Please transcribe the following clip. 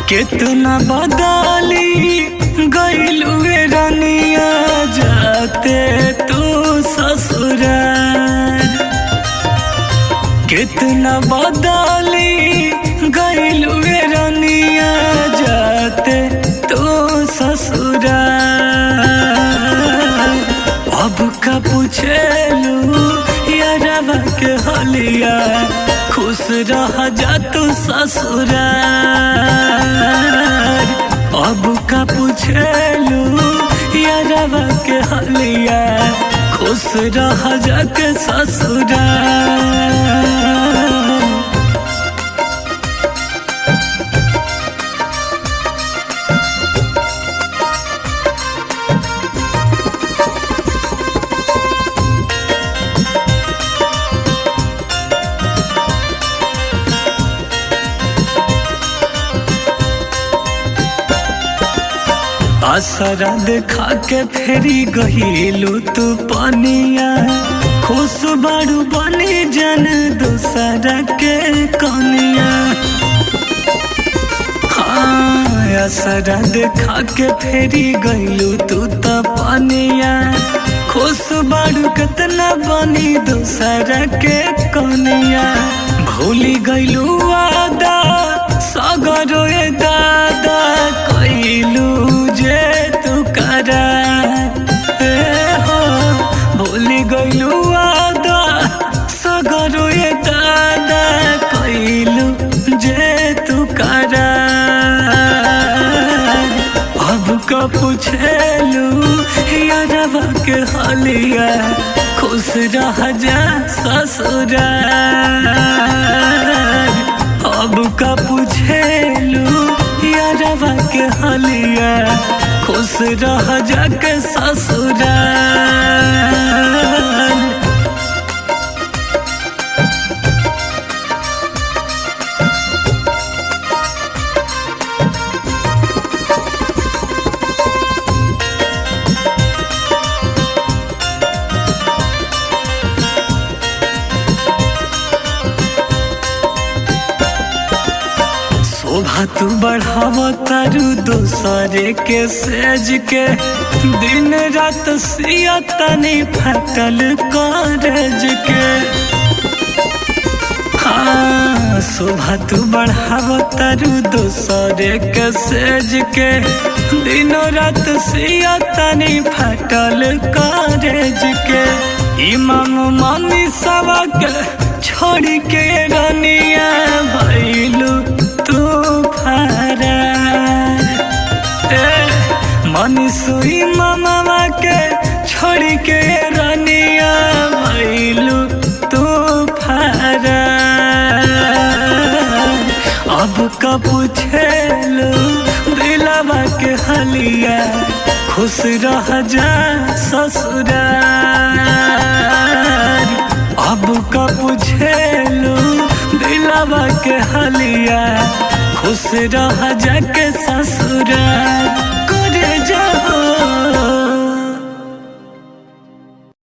कितना बदली गइलू रानिया जाते तू ससुराल। कितना बदली गइलू रानिया जाते तू ससुराल। अब का पूछेलू यारवा के हलिया खुश रह जा तू ससुराल। अब का पूछेलू यारवा के हलिया खुश रह जा के ससुराल। आसरा देखा के फेरी गहिलू तू पनिया खुश बारू बनी जन दूसरा के कनिया। हाँ आसरा देखा के फेरी गहिलू तू तो पनिया खुश बारू कितना बनी दूसरा के कनिया। भूली गइलू वादा सगरो ए दादा कइलू जे तू करार। हो भूली गइलू वादा सगरो ए दादा कइलू जे तू करार। अब का पूछेलू यारवा के हलिया खुश रह जा ससुराल। अब का पूछेलू यारवा के हलिया खुश रह जा के ससुराल। शोभा तू बढ़ाव तारू दूसरे के सेज के दिन रात सिया तनी फटल कॉलेज के। हाँ शोभा तू बढ़ाव तारू दूसरे के सेज के दिनों रात सिया तनी फटल कॉलेज के। इमाम मानी सवा के छोड़ के रानिया भइलू तू फरार। मनीषुई मामा के छोड़ के रानिया भइलू तू फरार। अब का पूछेलू दिलवा के हलिया खुश रह जा ससुराल। अब का पूछेलू दिलवा के हलिया खुश रह जा के ससुराल। करे जाओ।